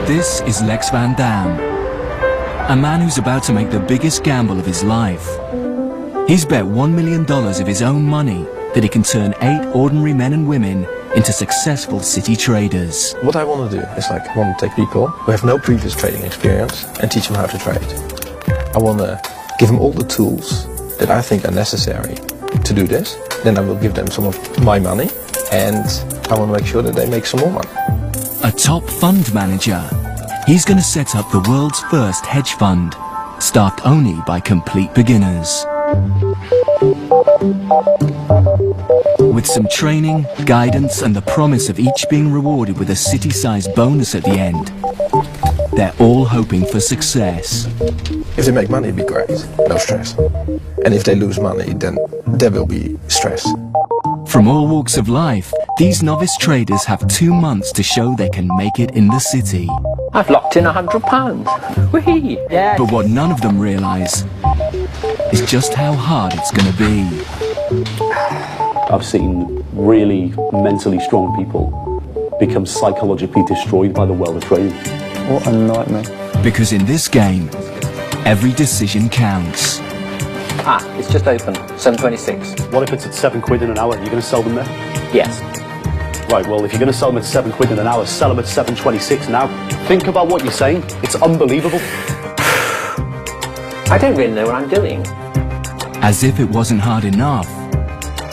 This is Lex Van Dam, a man who's about to make the biggest gamble of his life. He's bet $1 million of his own money that he can turn 8 ordinary men and women into successful city traders. What I want to do is I want to take people who have no previous trading experience and teach them how to trade. I want to give them all the tools that I think are necessary to do this. Then I will give them some of my money and I want to make sure that they make some more money. A top fund manager. He's going to set up the world's first hedge fund, staffed only by complete beginners. With some training, guidance and the promise of each being rewarded with a city-sized bonus at the end, they're all hoping for success. If they make money, it'd be great, no stress. And if they lose money, then there will be stress. From all walks of life, these novice traders have 2 months to show they can make it in the city. I've locked in £100. Whee! Yeah. But what none of them realise is just how hard it's going to be. I've seen really mentally strong people become psychologically destroyed by the world of trading. What a nightmare. Because in this game, every decision counts. It's just open, 7.26. What if it's at £7 in an hour? You're going to sell them there? Yes. Right, well, if you're going to sell them at £7 in an hour, sell them at 7.26 now. Think about what you're saying. It's unbelievable. I don't really know what I'm doing. As if it wasn't hard enough,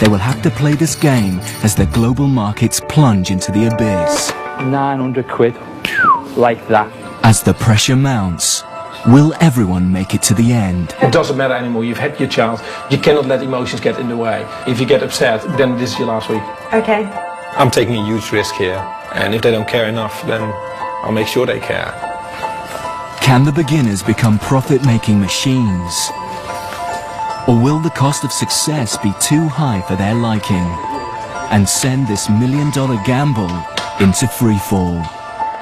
they will have to play this game as the global markets plunge into the abyss. £900, like that. As the pressure mounts, will everyone make it to the end? It doesn't matter anymore, you've had your chance. You cannot let emotions get in the way. If you get upset, then this is your last week. Okay. I'm taking a huge risk here, and if they don't care enough, then I'll make sure they care. Can the beginners become profit-making machines? Or will the cost of success be too high for their liking and send this $1 million gamble into freefall?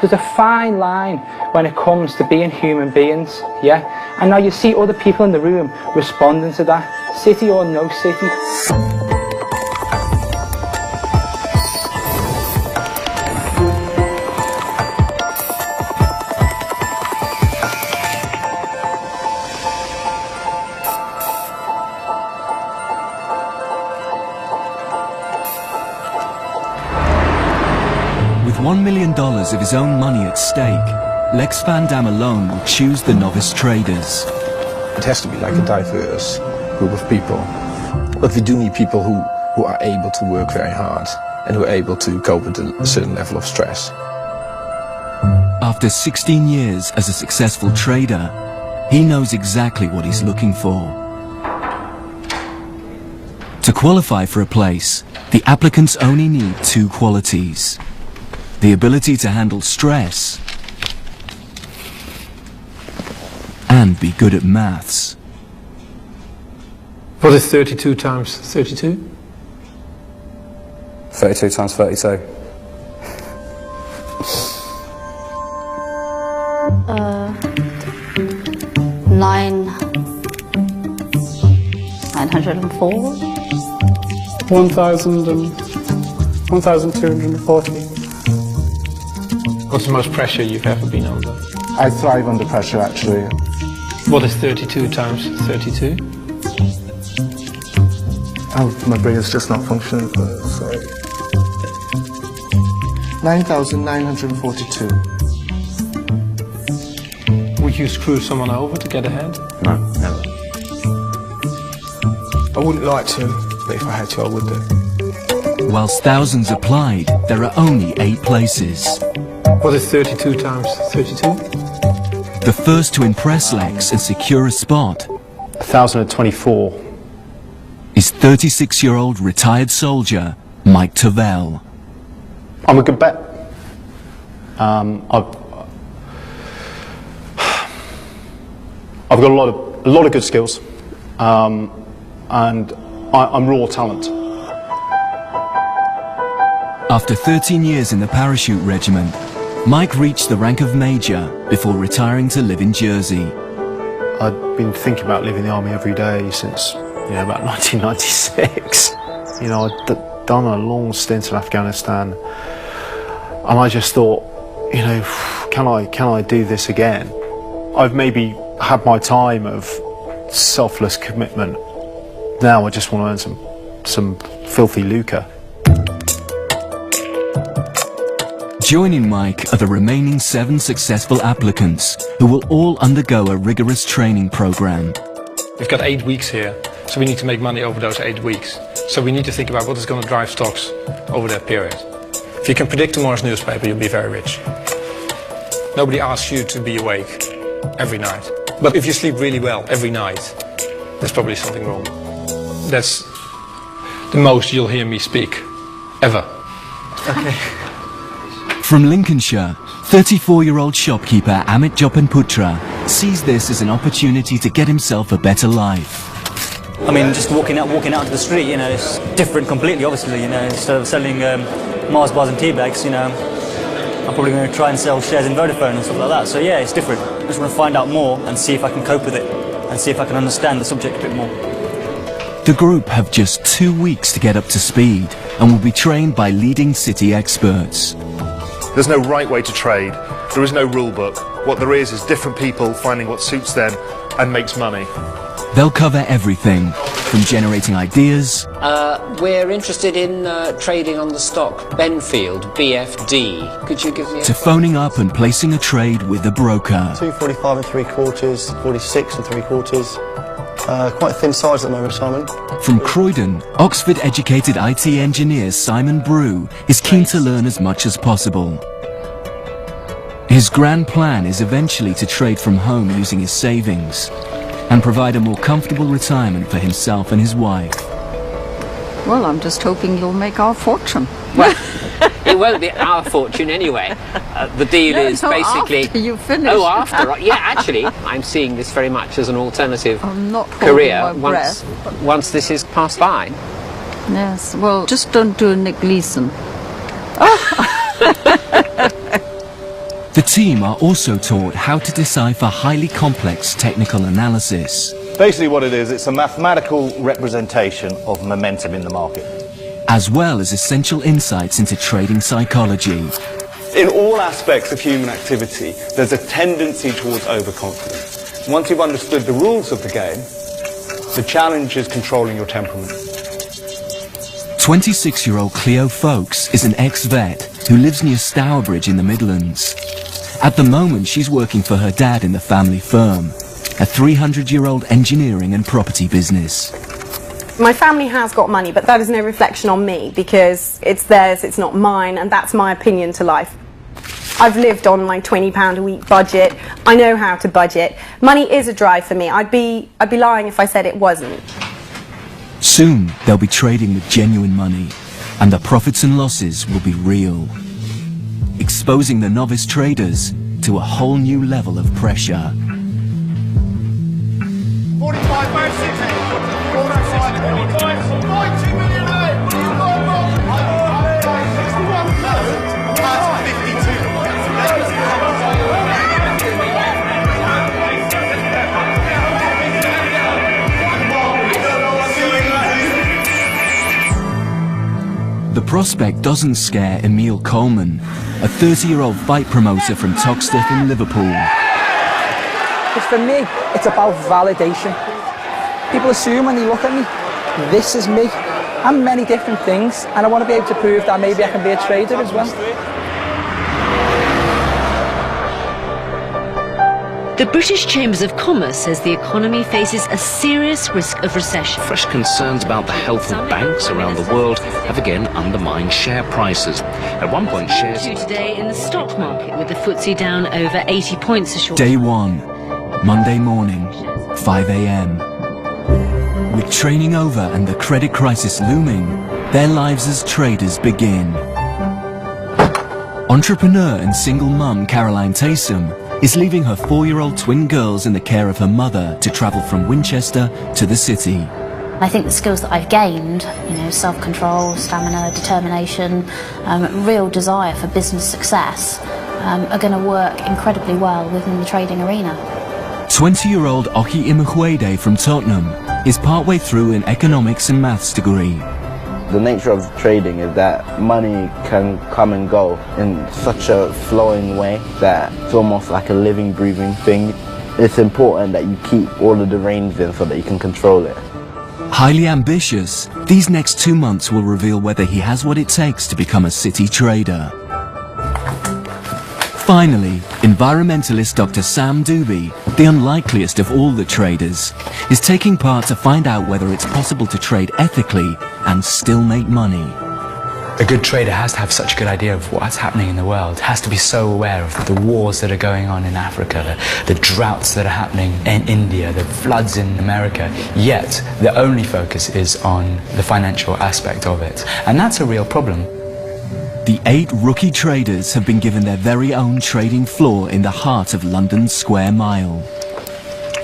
There's a fine line when it comes to being human beings, yeah? And now you see other people in the room responding to that, city or no city. With $1 million of his own money at stake, Lex Van Dam alone will choose the novice traders. It has to be like a diverse group of people. But we do need people who are able to work very hard and who are able to cope with a certain level of stress. After 16 years as a successful trader, he knows exactly what he's looking for. To qualify for a place, the applicants only need 2 qualities: the ability to handle stress and be good at maths. What is 32 times 32? 32 times 32. Nine 904. 1,240. What's the most pressure you've ever been under? I thrive under pressure, actually. What is 32 times 32? Oh, my brain is just not functioning. Sorry. 9,942. Would you screw someone over to get ahead? No, never. I wouldn't like to, but if I had to, I would do. Whilst thousands applied, there are only 8 places. What is 32 times 32? The first to impress Lex and secure a spot 1,024. is 36-year-old retired soldier Mike Tavel. I'm a good bet. I've got a lot of good skills, and I'm raw talent. After 13 years in the parachute regiment, Mike reached the rank of major before retiring to live in Jersey. I'd been thinking about leaving the army every day since, about 1996. I'd done a long stint in Afghanistan, and I just thought, can I do this again? I've maybe had my time of selfless commitment. Now I just want to earn some filthy lucre. Joining Mike are the remaining 7 successful applicants who will all undergo a rigorous training program. We've got 8 weeks here, so we need to make money over those 8 weeks. So we need to think about what is going to drive stocks over that period. If you can predict tomorrow's newspaper, you'll be very rich. Nobody asks you to be awake every night. But if you sleep really well every night, there's probably something wrong. That's the most you'll hear me speak, ever. Okay. From Lincolnshire, 34-year-old shopkeeper Amit Jopanputra sees this as an opportunity to get himself a better life. I mean, just walking out to the street, you know, it's different completely, obviously, you know, instead of selling Mars bars and tea bags, you know, I'm probably going to try and sell shares in Vodafone and stuff like that. So yeah, it's different. I just want to find out more and see if I can cope with it and see if I can understand the subject a bit more. The group have just 2 weeks to get up to speed and will be trained by leading city experts. There's no right way to trade. There is no rule book. What there is different people finding what suits them and makes money. They'll cover everything, from generating ideas... We're interested in trading on the stock Benfield, BFD. Could you give me to phoning up and placing a trade with a broker. 245 and 3/4, 46 and 3/4. Quite a thin size at the moment, Simon. From Croydon, Oxford-educated IT engineer Simon Brew is keen to learn as much as possible. His grand plan is eventually to trade from home using his savings and provide a more comfortable retirement for himself and his wife. Well, I'm just hoping you'll make our fortune. Well, it won't be our fortune anyway. The deal is basically... after you finish. Oh, after. Yeah, actually, I'm seeing this very much as an alternative I'm not career my breath. once this is passed by. Yes, well, just don't do a Nick Leeson. The team are also taught how to decipher highly complex technical analysis. Basically what it is, it's a mathematical representation of momentum in the market. As well as essential insights into trading psychology. In all aspects of human activity, there's a tendency towards overconfidence. Once you've understood the rules of the game, the challenge is controlling your temperament. 26-year-old Cleo Folks is an ex-vet who lives near Stourbridge in the Midlands. At the moment, she's working for her dad in the family firm, a 300-year-old engineering and property business. My family has got money, but that is no reflection on me because it's theirs, it's not mine, and that's my opinion to life. I've lived on my £20 a week budget. I know how to budget. Money is a drive for me. I'd be lying if I said it wasn't. Soon, they'll be trading with genuine money, and the profits and losses will be real, exposing the novice traders to a whole new level of pressure. 45, 92 million, The prospect doesn't scare Emil Coleman, a 30-year-old fight promoter from Toxteth in Liverpool. Because for me, it's about validation. People assume when they look at me, this is me. I'm many different things, and I want to be able to prove that maybe I can be a trader as well. The British Chambers of Commerce says the economy faces a serious risk of recession. Fresh concerns about the health of banks around the world have again undermined share prices. At one point, shares... Today in the stock market, with the FTSE down over 80 points a short... Day 1, Monday morning, 5 a.m. With training over and the credit crisis looming, their lives as traders begin. Entrepreneur and single mum Caroline Taysom is leaving her 4-year-old twin girls in the care of her mother to travel from Winchester to the city. I think the skills that I've gained, you know, self-control, stamina, determination, real desire for business success, are going to work incredibly well within the trading arena. 20-year-old Oki Imukwede from Tottenham is partway through an economics and maths degree. The nature of trading is that money can come and go in such a flowing way that it's almost like a living, breathing thing. It's important that you keep all of the reins in so that you can control it. Highly ambitious, these next 2 months will reveal whether he has what it takes to become a city trader. Finally, environmentalist Dr. Sam Doobie, the unlikeliest of all the traders, is taking part to find out whether it's possible to trade ethically and still make money. A good trader has to have such a good idea of what's happening in the world, has to be so aware of the wars that are going on in Africa, the droughts that are happening in India, the floods in America, yet the only focus is on the financial aspect of it. And that's a real problem. The 8 rookie traders have been given their very own trading floor in the heart of London's Square Mile.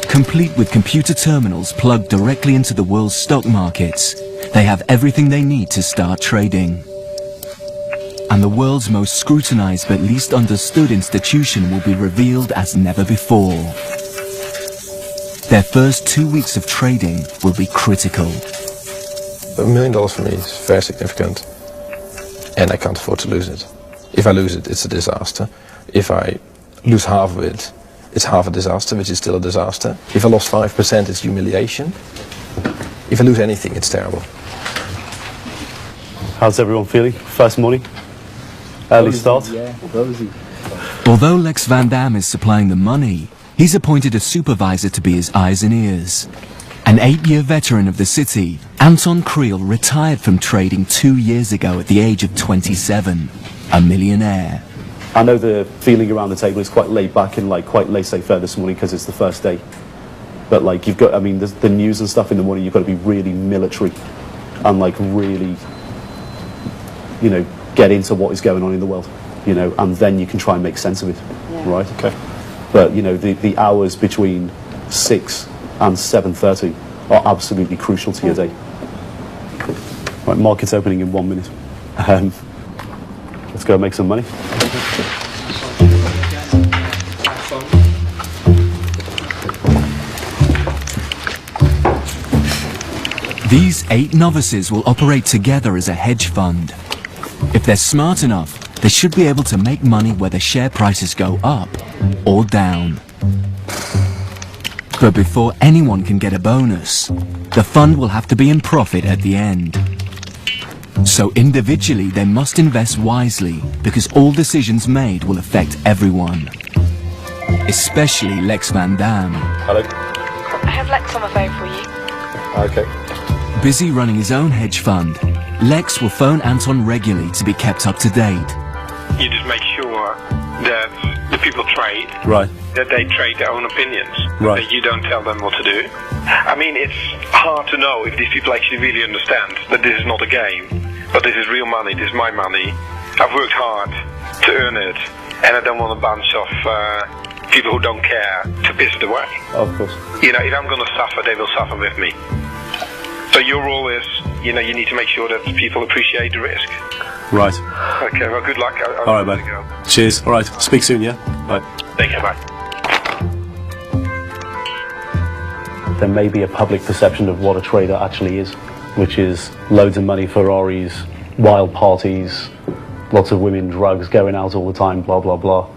Complete with computer terminals plugged directly into the world's stock markets, they have everything they need to start trading. And the world's most scrutinized but least understood institution will be revealed as never before. Their first 2 weeks of trading will be critical. $1 million for me is very significant, and I can't afford to lose it. If I lose it, it's a disaster. If I lose half of it, it's half a disaster, which is still a disaster. If I lost 5%, it's humiliation. If I lose anything, it's terrible. How's everyone feeling? First morning? Early start? Yeah, rosy. Although Lex Van Dam is supplying the money, he's appointed a supervisor to be his eyes and ears. An 8-year veteran of the city, Anton Creel retired from trading 2 years ago at the age of 27, a millionaire. I know the feeling around the table is quite laid back and like quite laissez-faire this morning because it's the first day. But like you've got, I mean, the news and stuff in the morning, you've got to be really military and like really, you know, get into what is going on in the world, you know, and then you can try and make sense of it, right? Okay. But, you know, the hours between 6 and 7:30 are absolutely crucial to your day. Right, market's opening in 1 minute. Let's go make some money. These 8 novices will operate together as a hedge fund. If they're smart enough, they should be able to make money whether share prices go up or down. But before anyone can get a bonus, the fund will have to be in profit at the end. So individually, they must invest wisely because all decisions made will affect everyone. Especially Lex Van Dam. Hello. I have Lex on the phone for you. Okay. Busy running his own hedge fund, Lex will phone Anton regularly to be kept up to date. You just make sure that the people trade, right, that they trade their own opinions, right, that you don't tell them what to do. I mean, it's hard to know if these people actually really understand that this is not a game, but this is real money, this is my money. I've worked hard to earn it, and I don't want a bunch of people who don't care to piss it away. Of course. You know, if I'm going to suffer, they will suffer with me. So your role is, you know, you need to make sure that people appreciate the risk. Right. Okay, well, good luck. All right, man. Cheers. All right. Speak soon, yeah? Bye. Take care, bye. There may be a public perception of what a trader actually is, which is loads of money, Ferraris, wild parties, lots of women, drugs, going out all the time, blah, blah, blah.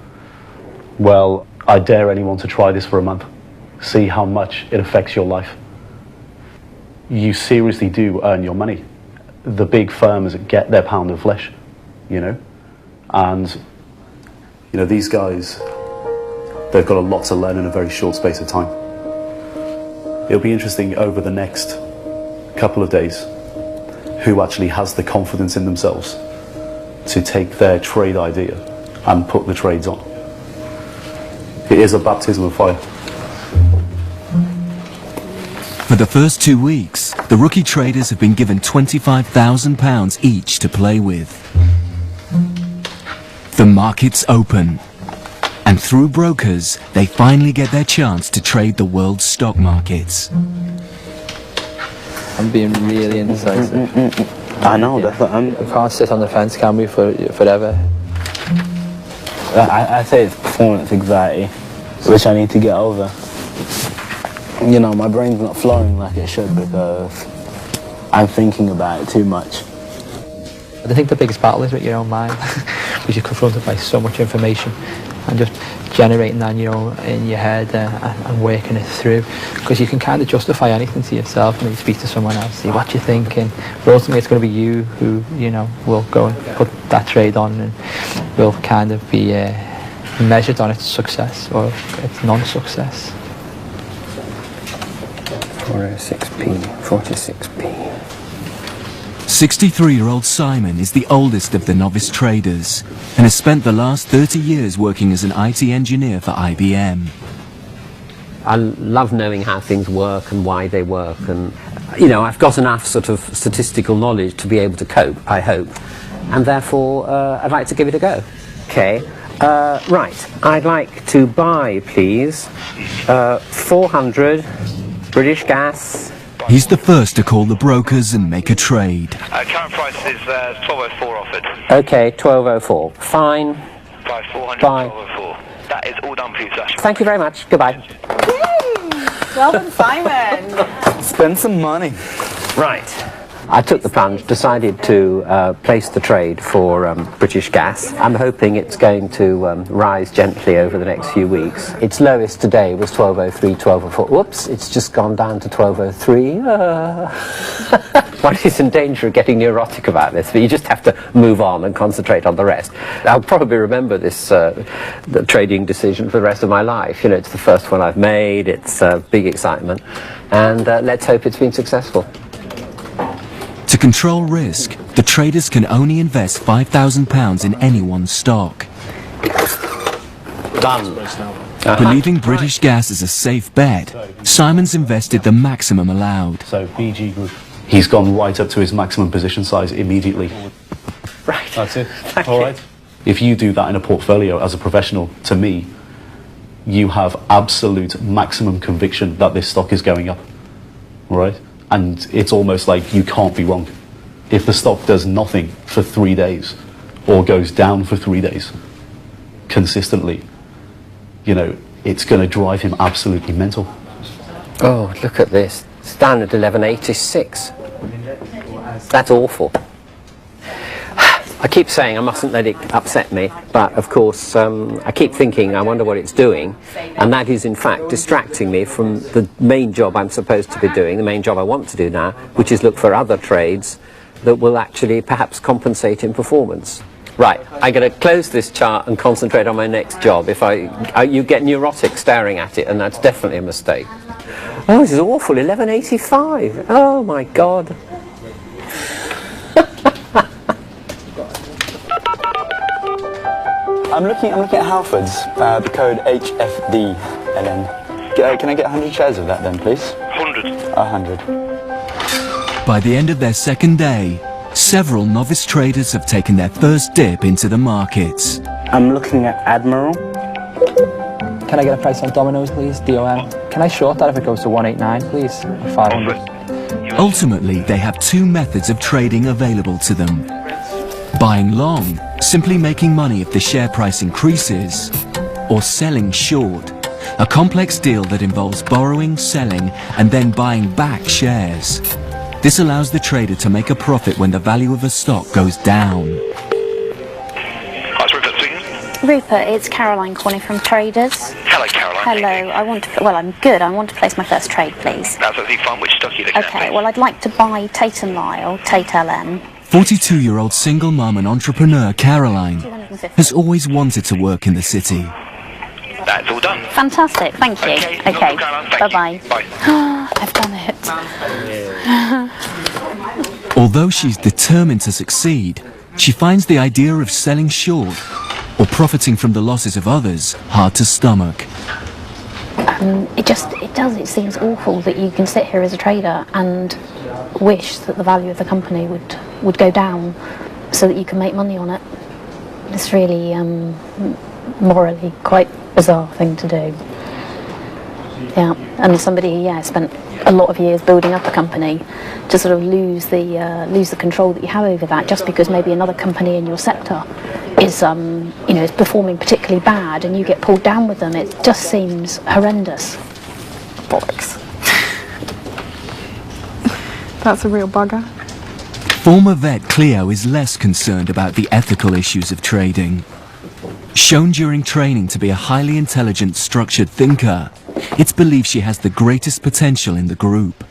Well, I dare anyone to try this for a month. See how much it affects your life. You seriously do earn your money. The big firms get their pound of flesh, you know, and you know these guys, they've got a lot to learn in a very short space of time. It'll be interesting over the next couple of days who actually has the confidence in themselves to take their trade idea and put the trades on. It is a baptism of fire. For the first 2 weeks, the rookie traders have been given £25,000 each to play with. The markets open, and through brokers, they finally get their chance to trade the world's stock markets. I'm being really indecisive. I know, that's what we can't sit on the fence, can we, forever? I say it's performance anxiety, which I need to get over. You know, my brain's not flowing like it should because I'm thinking about it too much. I think the biggest battle is with your own mind, because you're confronted by so much information, and just generating that in your head and working it through, because you can kind of justify anything to yourself and then you speak to someone else, see what you're thinking, but ultimately it's going to be you who will go and put that trade on and will kind of be measured on its success or its non-success. 406p, 46p. 63-year-old Simon is the oldest of the novice traders and has spent the last 30 years working as an IT engineer for IBM. I love knowing how things work and why they work, and I've got enough sort of statistical knowledge to be able to cope, I hope, and therefore I'd like to give it a go. Okay, right, I'd like to buy, please, 400 British Gas. He's the first to call the brokers and make a trade. Current price is 12.04 offered. Okay, 12.04. Fine. Price 400, Bye. 12.04. That is all done for you, sir. Thank you very much. Goodbye. Well done, Simon. Spend some money. Right. I took the plunge, decided to place the trade for British Gas. I'm hoping it's going to rise gently over the next few weeks. Its lowest today was 12.03, 12.04. Whoops, it's just gone down to 12.03. One is in danger of getting neurotic about this, but you just have to move on and concentrate on the rest. I'll probably remember this the trading decision for the rest of my life. It's the first one I've made, it's big excitement, and let's hope it's been successful. To control risk, the traders can only invest £5,000 in any one stock. Done. Believing British Gas is a safe bet, Simon's invested the maximum allowed. So BG Group, he's gone right up to his maximum position size immediately. Right. That's it. Thank All you. right. If you do that in a portfolio as a professional, to me, you have absolute maximum conviction that this stock is going up. All right? And it's almost like you can't be wrong. If the stock does nothing for 3 days or goes down for 3 days consistently, it's going to drive him absolutely mental. Oh, look at this. It's down at 11.86. That's awful. I keep saying I mustn't let it upset me, but of course I keep thinking I wonder what it's doing, and that is in fact distracting me from the main job I'm supposed to be doing, the main job I want to do now, which is look for other trades that will actually perhaps compensate in performance. Right, I'm going to close this chart and concentrate on my next job. You get neurotic staring at it, and that's definitely a mistake. Oh, this is awful, 11.85. Oh my God. I'm looking at Halford's, the code HFD, and then can I get 100 shares of that then, please? 100. 100. By the end of their second day, several novice traders have taken their first dip into the markets. I'm looking at Admiral. Can I get a price on Domino's, please? DOM. Can I short that if it goes to 189, please? Or 500. Ultimately, they have two methods of trading available to them. Buying long, simply making money if the share price increases, or selling short, a complex deal that involves borrowing, selling, and then buying back shares. This allows the trader to make a profit when the value of a stock goes down. Hi, it's Rupert speaking. Rupert, it's Caroline calling from Traders. Hello, Caroline. Hello, I'm good. I want to place my first trade, plees. That's absolutely fine. Which stock are you looking at? Okay, well, I'd like to buy Tate & Lyle, Tate LM. 42-year-old single mum and entrepreneur Caroline has always wanted to work in the city. That's all done. Fantastic, thank you. Okay, bye-bye. Bye. I've done it. Although she's determined to succeed, she finds the idea of selling short or profiting from the losses of others hard to stomach. It seems awful that you can sit here as a trader and wish that the value of the company would go down so that you can make money on it. It's really morally quite bizarre thing to do. Yeah, and somebody spent a lot of years building up a company to sort of lose the control that you have over that just because maybe another company in your sector is is performing particularly bad and you get pulled down with them. It just seems horrendous. Bollocks. That's a real bugger. Former vet Cleo is less concerned about the ethical issues of trading. Shown during training to be a highly intelligent, structured thinker, it's believed she has the greatest potential in the group.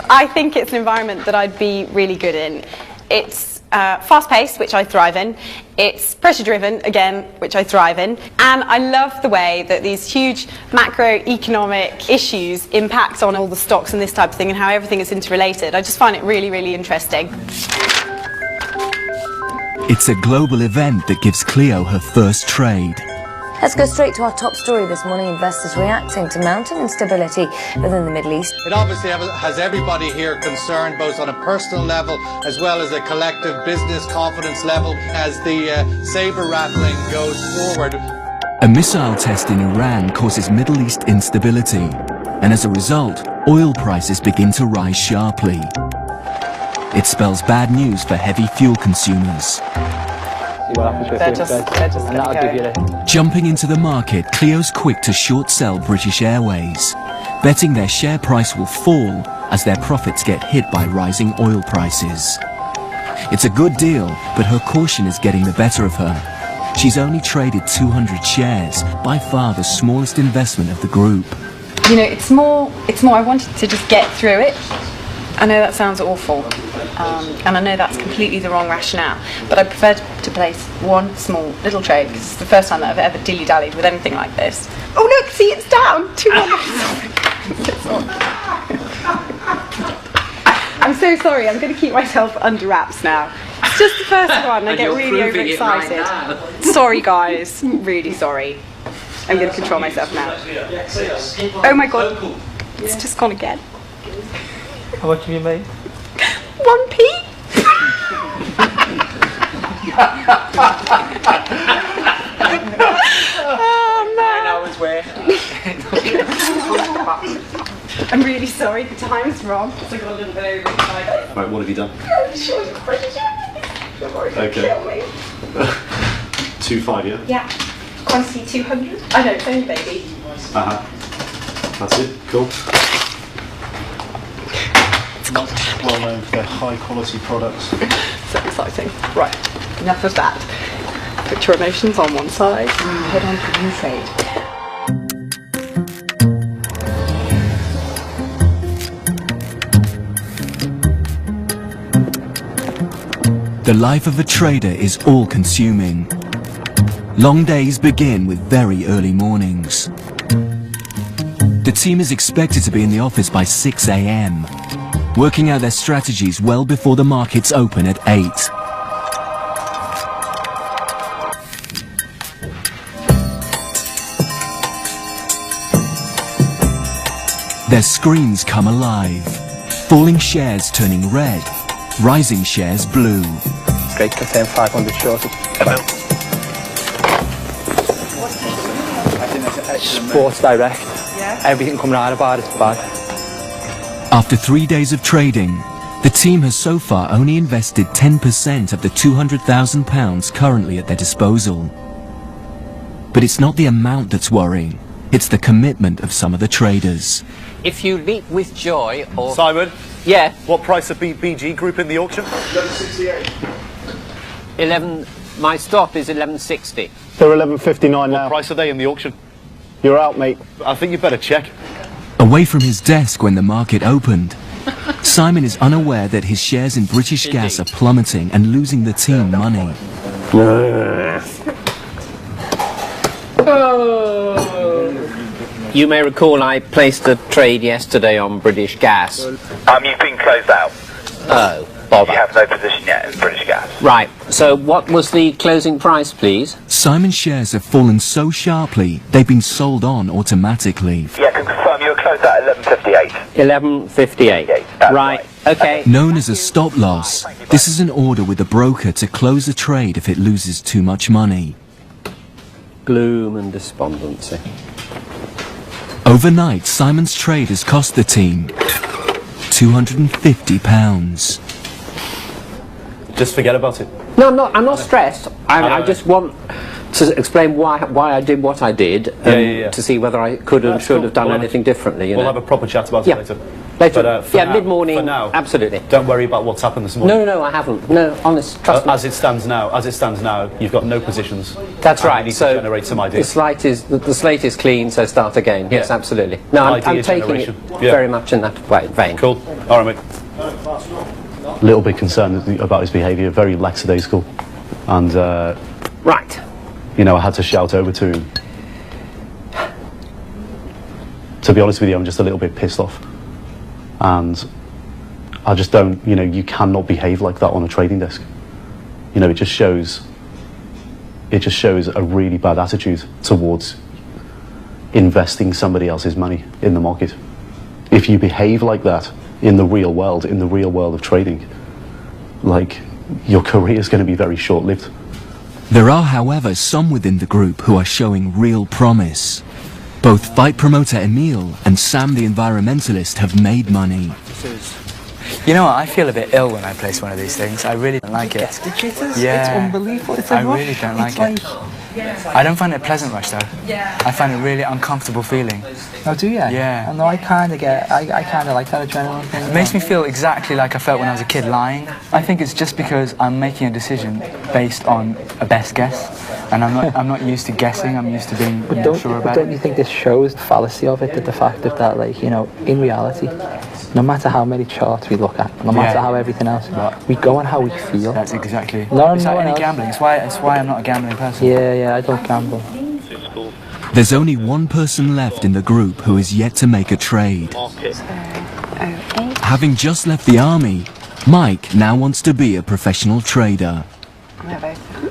I think it's an environment that I'd be really good in. It's fast-paced, which I thrive in. It's pressure-driven, again, which I thrive in. And I love the way that these huge macroeconomic issues impact on all the stocks and this type of thing and how everything is interrelated. I just find it really, really interesting. It's a global event that gives Cleo her first trade. Let's go straight to our top story this morning. Investors reacting to mounting instability within the Middle East. It obviously has everybody here concerned, both on a personal level as well as a collective business confidence level, as the sabre rattling goes forward. A missile test in Iran causes Middle East instability, and as a result, oil prices begin to rise sharply. It spells bad news for heavy fuel consumers. Jumping into the market, Cleo's quick to short sell British Airways, betting their share price will fall as their profits get hit by rising oil prices. It's a good deal, but her caution is getting the better of her. She's only traded 200 shares, by far the smallest investment of the group. You know, it's more I wanted to just get through it. I know that sounds awful, and I know that's completely the wrong rationale, but I prefer to place one small little trade because it's the first time that I've ever dilly-dallied with anything like this. Oh look, see, it's down! 200. I'm so sorry, I'm going to keep myself under wraps now. It's just the first one, I get really overexcited. Sorry guys, really sorry. I'm going to control myself now. Oh my god, it's just gone again. How much have you made? 1p. Oh man. 9 hours where? I'm really sorry, the time's wrong because I got a little bit overexcited. Right, what have you done? Okay. 2.5, yeah? Yeah. Quantity 200. I know, it's only baby. That's it, cool. Well known for their high quality products. So exciting. Right, enough of that. Put your emotions on one side and head on to the new trade. The life of a trader is all-consuming. Long days begin with very early mornings. The team is expected to be in the office by 6 a.m., working out their strategies well before the markets open at 8. Their screens come alive, falling shares turning red, rising shares blue. Great, contain 500 shorted. Sports Direct. Yeah. Everything coming out about it's bad. After 3 days of trading, the team has so far only invested 10% of the £200,000 currently at their disposal. But it's not the amount that's worrying, it's the commitment of some of the traders. If you leap with joy or... Simon? Yeah? What price of BG Group in the auction? 11... My stop is 11.60. They're 11.59 now. What price are they in the auction? You're out, mate. I think you better check. Away from his desk when the market opened, Simon is unaware that his shares in British Gas are plummeting and losing the team money. You may recall I placed a trade yesterday on British Gas. You've been closed out. Oh, bother. You have no position yet in British Gas. Right, so what was the closing price, please? Simon's shares have fallen so sharply, they've been sold on automatically. Yeah, I can confirm you were closed out at 11.58. 11.58. Right, okay. Known as a stop loss, this is an order with the broker to close a trade if it loses too much money. Gloom and despondency. Overnight, Simon's trade has cost the team £250. Just forget about it. No, I'm not stressed. I just want To explain why I did what I did, to see whether I could and should have done anything differently. We'll have a proper chat about it later. Later, But, for now, mid-morning. For now, absolutely. Don't worry about what's happened this morning. No, I haven't. No, honest, trust me. As it stands now, you've got no positions. That's right. You need So to generate some ideas. the slate is clean, so start again. Yes, absolutely. No, I'm taking generation. it very much in that vein. Cool. All right, mate. A little bit concerned about his behaviour. Very lackadaisical, and right. You know, I had to shout over to him. To be honest with you, I'm just a little bit pissed off. And I just don't, you know, you cannot behave like that on a trading desk. You know, it just shows a really bad attitude towards investing somebody else's money in the market. If you behave like that in the real world of trading, like, your career is going to be very short-lived. There are, however, some within the group who are showing real promise. Both fight promoter Emil and Sam the environmentalist have made money. You know what, I feel a bit ill when I place one of these things. I really don't like it. Yeah. It's unbelievable. It's a I rush. really don't like it. I don't find it a pleasant rush though. I find it a really uncomfortable feeling. Oh, do you? Yeah. No, I kind of like that adrenaline thing. It makes me feel exactly like I felt when I was a kid lying. I think it's just because I'm making a decision based on a best guess. And I'm not used to guessing, I'm used to being sure about it. Don't you think this shows the fallacy of it, that the fact that, like, you know, in reality, no matter how many charts we look at, no matter how everything else, we go on how we feel. That's exactly. No, it's like any else. gambling. It's why I'm not a gambling person. Yeah, I don't gamble. There's only one person left in the group who is yet to make a trade. Having just left the army, Mike now wants to be a professional trader.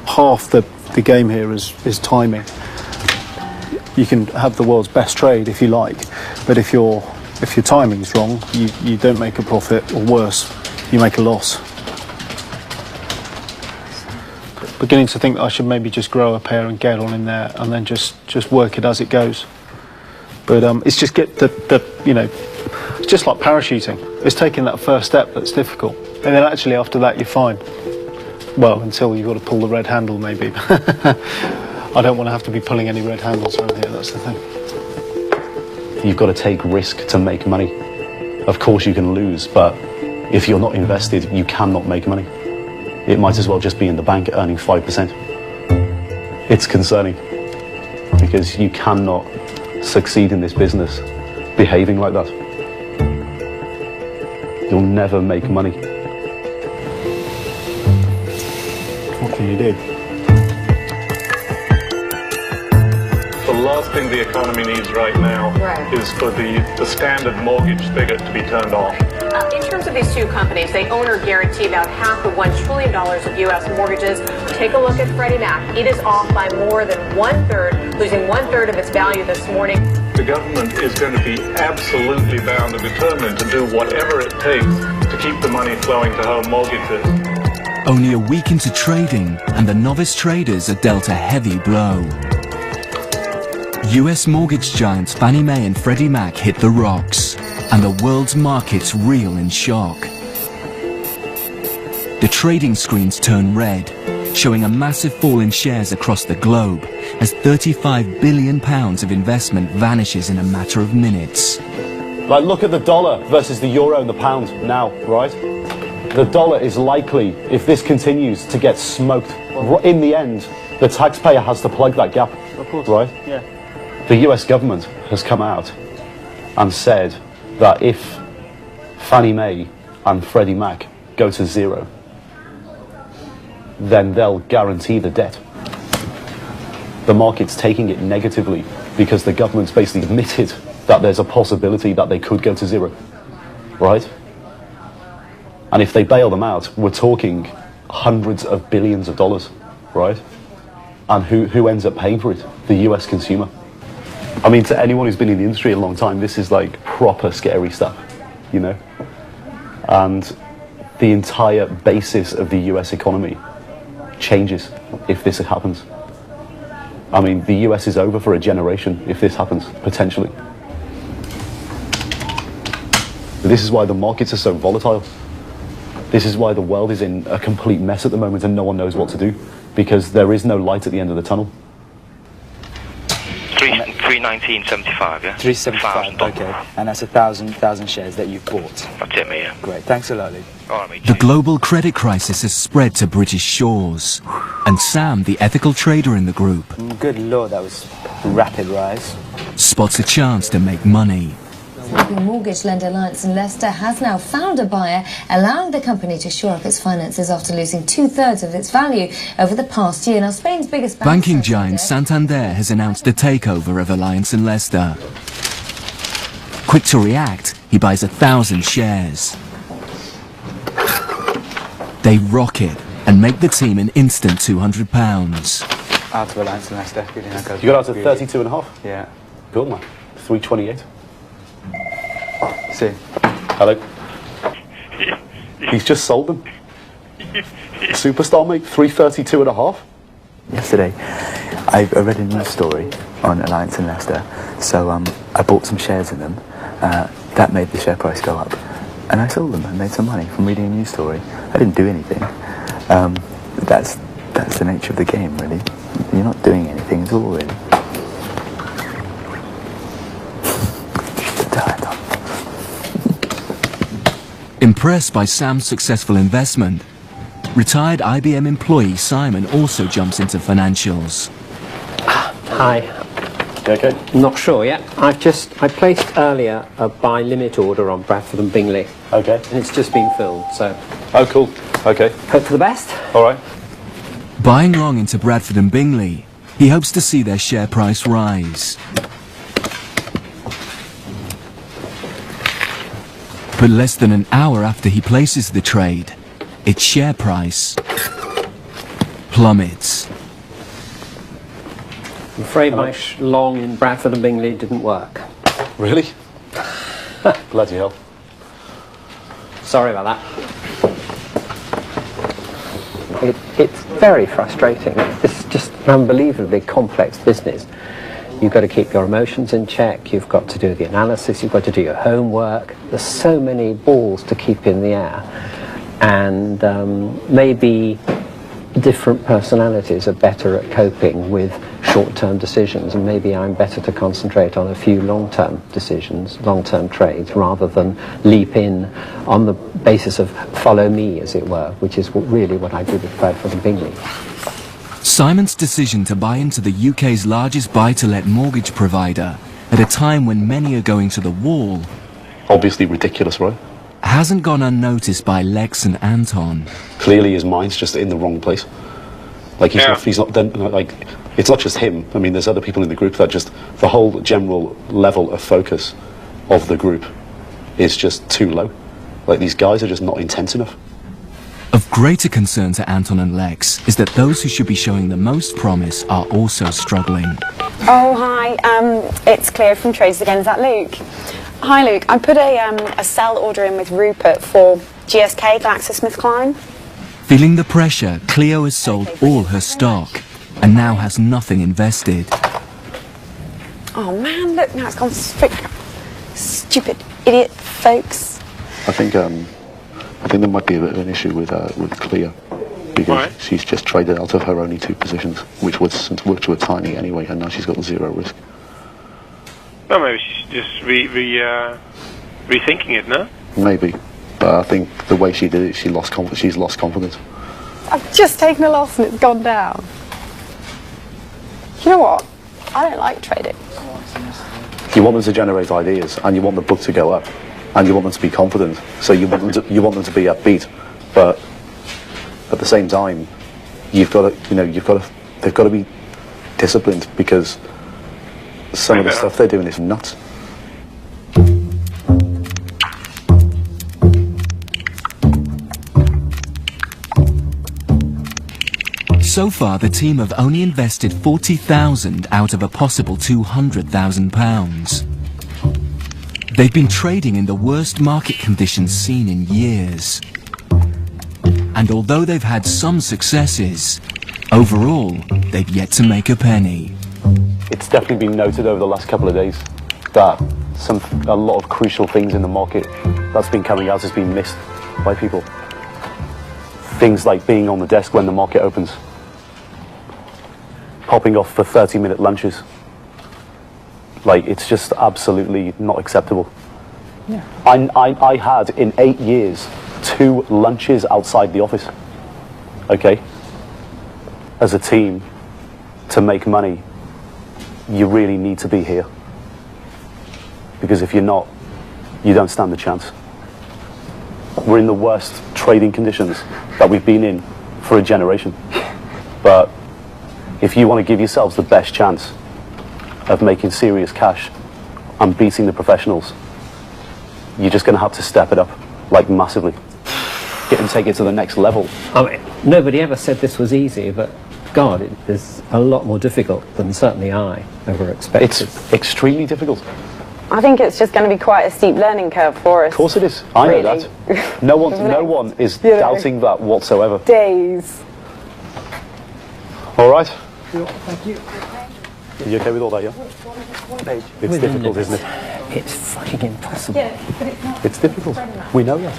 Half the game here is timing. You can have the world's best trade if you like, but if your timing's wrong, you don't make a profit, or worse, you make a loss. Beginning to think that I should maybe just grow a pair and get on in there, and then just work it as it goes. But it's just get it's just like parachuting. It's taking that first step that's difficult, and then actually after that you're fine. Well, until you've got to pull the red handle, maybe. I don't want to have to be pulling any red handles around here, that's the thing. You've got to take risk to make money. Of course you can lose, but if you're not invested, you cannot make money. It might as well just be in the bank earning 5%. It's concerning, because you cannot succeed in this business behaving like that. You'll never make money. What can you do? The last thing the economy needs right now is for the standard mortgage spigot to be turned off. In terms of these two companies, they own or guarantee about half the $1 trillion of U.S. mortgages. Take a look at Freddie Mac. It is off by more than 1/3, losing 1/3 of its value this morning. The government is going to be absolutely bound and determined to do whatever it takes to keep the money flowing to home mortgages. Only a week into trading, and the novice traders are dealt a heavy blow. US mortgage giants Fannie Mae and Freddie Mac hit the rocks, and the world's markets reel in shock. The trading screens turn red, showing a massive fall in shares across the globe as £35 billion of investment vanishes in a matter of minutes. Like, look at the dollar versus the euro and the pound now, right? The dollar is likely, if this continues, to get smoked. In the end, the taxpayer has to plug that gap, right? Yeah. The US government has come out and said that if Fannie Mae and Freddie Mac go to zero, then they'll guarantee the debt. The market's taking it negatively because the government's basically admitted that there's a possibility that they could go to zero, right? And if they bail them out, we're talking hundreds of billions of dollars, right? And who ends up paying for it? The US consumer. I mean, to anyone who's been in the industry a long time, this is like proper scary stuff, you know? And the entire basis of the US economy changes if this happens. I mean, the US is over for a generation if this happens, potentially. But this is why the markets are so volatile. This is why the world is in a complete mess at the moment and no one knows what to do, because there is no light at the end of the tunnel. 319.75, yeah? 375, okay. And that's 1,000 shares that you've bought. That's it, mate, yeah. Great, thanks a lot, Lee. All right, mate. The global credit crisis has spread to British shores, and Sam, the ethical trader in the group, Good lord, that was a rapid rise. spots a chance to make money. The mortgage lender Alliance in Leicester has now found a buyer, allowing the company to shore up its finances after losing 2/3 of its value over the past year. Now, Spain's biggest bank, Banking giant Santander has announced a takeover of Alliance in Leicester. Quick to react, he buys 1,000 shares. They rocket and make the team an instant £200. Out of Alliance in Leicester. You got out to 32.5? Yeah. Good, man. 328. See. Hello. He's just sold them. Superstar, mate. 332.5. Yesterday, I read a news story on Alliance in Leicester, so I bought some shares in them. That made the share price go up, and I sold them and made some money from reading a news story. I didn't do anything. That's the nature of the game, really. You're not doing anything at all, really. Impressed by Sam's successful investment, retired IBM employee Simon also jumps into financials. Hi. Okay. Not sure yet. I placed earlier a buy limit order on Bradford and Bingley. Okay. And it's just been filled, so. Oh, cool. Okay. Hope for the best. All right. Buying long into Bradford and Bingley, he hopes to see their share price rise. But less than an hour after he places the trade, its share price plummets. I'm afraid my long in Bradford and Bingley didn't work. Really? Bloody hell. Sorry about that. It's very frustrating. It's just an unbelievably complex business. You've got to keep your emotions in check, you've got to do the analysis, you've got to do your homework. There's so many balls to keep in the air. And maybe different personalities are better at coping with short-term decisions, and maybe I'm better to concentrate on a few long-term decisions, long-term trades, rather than leap in on the basis of follow me, as it were, which is really what I did with Bradford and Bingley. Simon's decision to buy into the UK's largest buy-to-let mortgage provider at a time when many are going to the wall, obviously ridiculous, right? Hasn't gone unnoticed by Lex and Anton. Clearly his mind's just in the wrong place. Like he's not then, like, it's not just him. I mean, there's other people in the group that just, the whole general level of focus of the group is just too low. Like, these guys are just not intense enough. Of greater concern to Anton and Lex is that those who should be showing the most promise are also struggling. Oh, hi. It's Cleo from Trades Again. Is that Luke? Hi, Luke. I put a sell order in with Rupert for GSK, GlaxoSmithKline. Feeling the pressure, Cleo has sold all her stock and now has nothing invested. Oh, man, look, now it's gone straight. Stupid idiot folks. I think there might be a bit of an issue with Cleo, because she's just traded out of her only 2 positions, which were tiny anyway, and now she's got 0 risk. Well, maybe she's just rethinking it, no? Maybe, but I think the way she did it, she's lost confidence. I've just taken a loss and it's gone down. You know what? I don't like trading. You want them to generate ideas, and you want the book to go up, and you want them to be confident. So you want them to be upbeat, but at the same time, they've got to be disciplined, because some of the stuff they're doing is nuts. So far, the team have only invested £40,000 out of a possible £200,000. They've been trading in the worst market conditions seen in years. And although they've had some successes, overall, they've yet to make a penny. It's definitely been noted over the last couple of days that a lot of crucial things in the market that's been coming out has been missed by people. Things like being on the desk when the market opens, popping off for 30-minute lunches, Like, it's just absolutely not acceptable. Yeah. I had, in 8 years, 2 lunches outside the office. Okay? As a team, to make money, you really need to be here. Because if you're not, you don't stand a chance. We're in the worst trading conditions that we've been in for a generation. But if you want to give yourselves the best chance of making serious cash and beating the professionals, you're just going to have to step it up, like, massively. Get and take it to the next level. I mean, nobody ever said this was easy, but God, it is a lot more difficult than certainly I ever expected. It's extremely difficult. I think it's just going to be quite a steep learning curve for us. Of course it is. I know that. No one is doubting that whatsoever. Days. All right. Thank you. Are you okay with all that, yeah? It's difficult, isn't it? It's fucking impossible. Yeah, but it's not. It's difficult. We know that.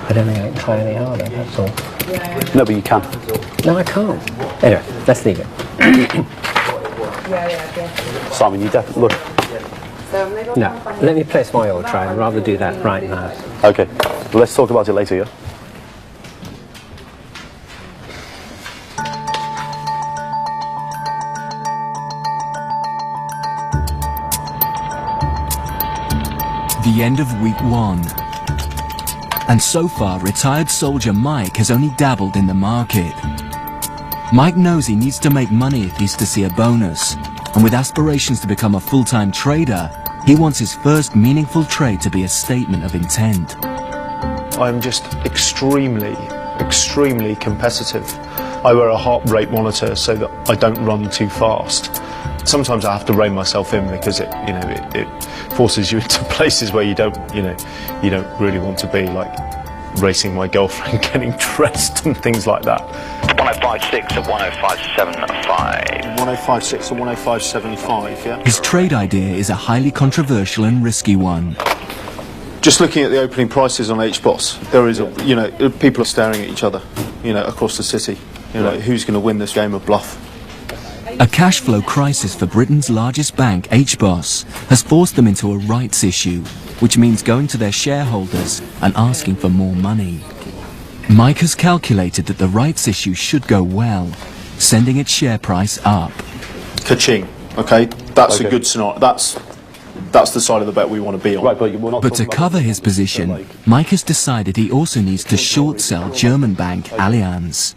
I don't think I can try any harder, that's all. No, but you can. No, I can't. Anyway, let's leave it. Simon, you definitely... Look. No, let me place my oil tray. I'd rather do that right now. Okay. Well, let's talk about it later, yeah? The end of week 1. And so far, retired soldier Mike has only dabbled in the market. Mike knows he needs to make money if he's to see a bonus, and with aspirations to become a full-time trader, he wants his first meaningful trade to be a statement of intent. I'm just extremely competitive. I wear a heart rate monitor so that I don't run too fast. Sometimes I have to rein myself in because it forces you into places where you don't really want to be, like racing my girlfriend, getting dressed and things like that. 1056 and 1057.5. 1056 and 1057.5, yeah? His trade idea is a highly controversial and risky one. Just looking at the opening prices on HBOS, there is people are staring at each other, across the city. Who's going to win this game of bluff? A cash flow crisis for Britain's largest bank, HBOS, has forced them into a rights issue, which means going to their shareholders and asking for more money. Mike has calculated that the rights issue should go well, sending its share price up. Ka-ching, okay? That's a good scenario. That's the side of the bet we want to be on. Right, but to cover his position, Mike has decided he also needs to short sell German bank Allianz.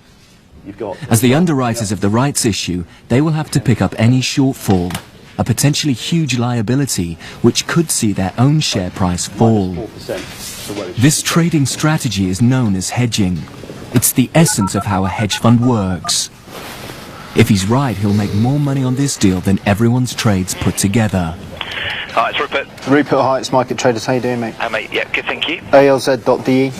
As the underwriters of the rights issue, they will have to pick up any shortfall, a potentially huge liability which could see their own share price fall. This trading strategy is known as hedging. It's the essence of how a hedge fund works. If he's right, he'll make more money on this deal than everyone's trades put together. Hi, it's Rupert. Rupert, hi, it's Mike at Traders. How you doing, mate? Hi, mate. Yeah, good, thank you. ALZ.de.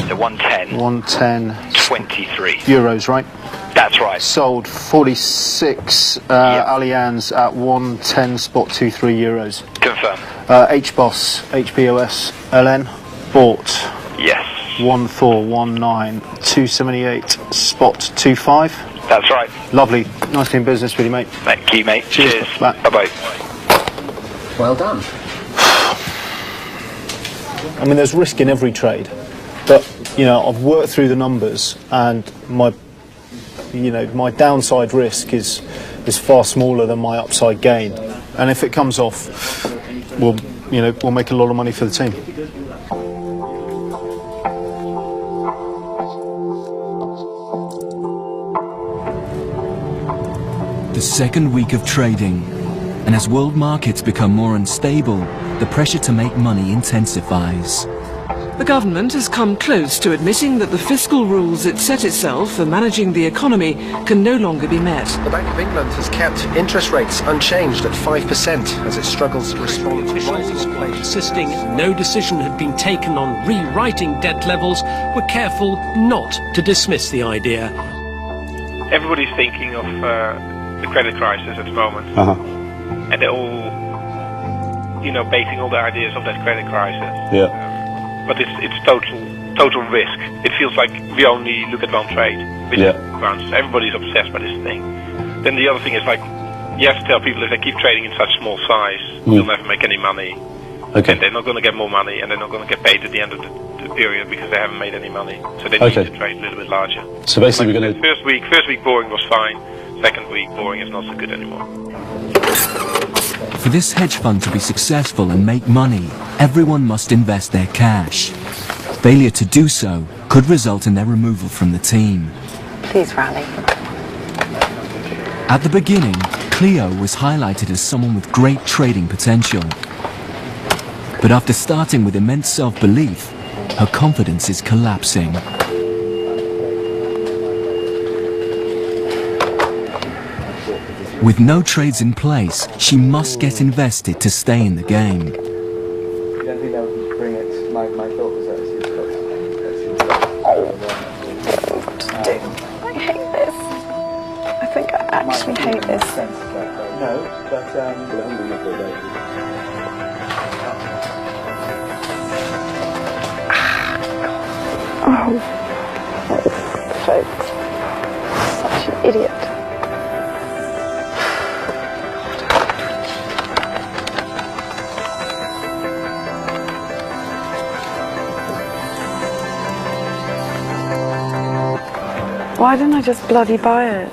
So 110. 110. 23. Euros, right? That's right. Sold 46 Allianz at 110 spot 23 euros. Confirm. HBOS, HBOS, LN, bought. Yes. 1419, 278 spot 25. That's right. Lovely. Nice doing business with you, mate. Thank you, mate. Cheers. Bye-bye. Well done. I mean, there's risk in every trade, but I've worked through the numbers, and my downside risk is far smaller than my upside gain. And if it comes off, we'll make a lot of money for the team. The second week of trading, and as world markets become more unstable, the pressure to make money intensifies. The government has come close to admitting that the fiscal rules it set itself for managing the economy can no longer be met. The Bank of England has kept interest rates unchanged at 5% as it struggles to respond to rising inflation. Insisting no decision had been taken on rewriting debt levels, were careful not to dismiss the idea. Everybody's thinking of the credit crisis at the moment. And they're all, basing all the ideas of that credit crisis. Yeah. But it's total risk. It feels like we only look at one trade, which is advanced. Everybody's obsessed by this thing. Then the other thing is like, you have to tell people if they keep trading in such small size, they'll never make any money. Okay. And they're not going to get more money, and they're not going to get paid at the end of the period because they haven't made any money. So they need to trade a little bit larger. So basically, we're going to first week boring was fine. Second week boring is not so good anymore. For this hedge fund to be successful and make money, everyone must invest their cash. Failure to do so could result in their removal from the team. Please rally. At the beginning, Cleo was highlighted as someone with great trading potential. But after starting with immense self-belief, her confidence is collapsing. With no trades in place, she must get invested to stay in the game. You don't think that would bring it? My thought was that what to do. I hate this. I think I actually hate this. No, but oh, folks, such an idiot. Why didn't I just bloody buy it?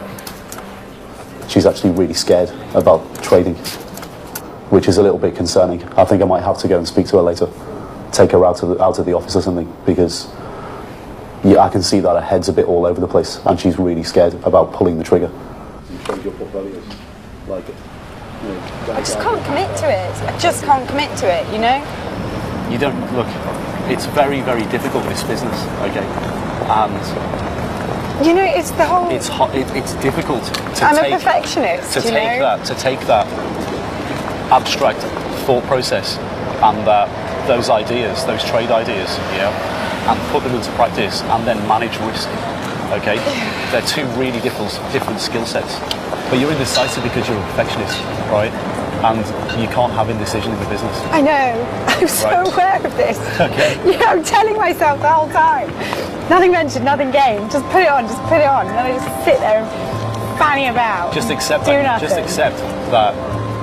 She's actually really scared about trading, which is a little bit concerning. I think I might have to go and speak to her later, take her out of the office or something, because yeah, I can see that her head's a bit all over the place, and she's really scared about pulling the trigger. I just can't commit to it. I just can't commit to it, you know? You don't look. It's very, very difficult, this business. Okay, and you know, it's the whole. It's difficult to I'm take. A perfectionist. To take that abstract thought process and those ideas, those trade ideas, and put them into practice, and then manage risk. Okay, they're two really different skill sets. But you're indecisive because you're a perfectionist, right? And you can't have indecision in the business. I know. I'm so aware of this. Okay. Yeah, I'm telling myself the whole time. Nothing ventured, nothing gained. Just put it on, just put it on. And then I just sit there and fanny about. Just accept do that. Nothing. Just accept that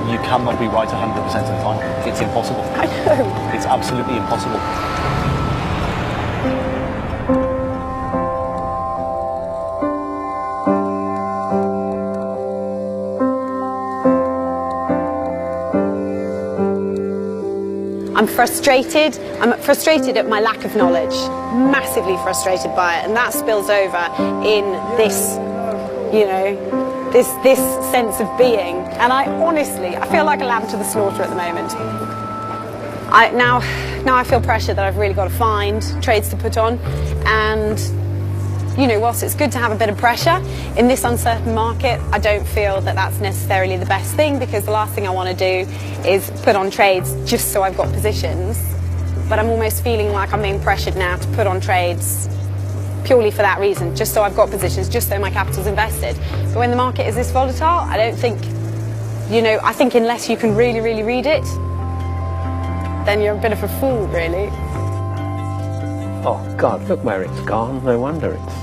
you cannot be right 100% of the time. It's impossible. I know. It's absolutely impossible. I'm frustrated. I'm frustrated at my lack of knowledge. Massively frustrated by it, and that spills over in this, you know, this sense of being. And I feel like a lamb to the slaughter at the moment. Now I feel pressure that I've really got to find trades to put on, and you know, whilst it's good to have a bit of pressure in this uncertain market, I don't feel that that's necessarily the best thing, because the last thing I want to do is put on trades just so I've got positions. But I'm almost feeling like I'm being pressured now to put on trades purely for that reason, just so I've got positions, just so my capital's invested. But when the market is this volatile, I don't think, you know, I think unless you can really, really read it, then you're a bit of a fool, really. Oh God, look where it's gone. No wonder it's...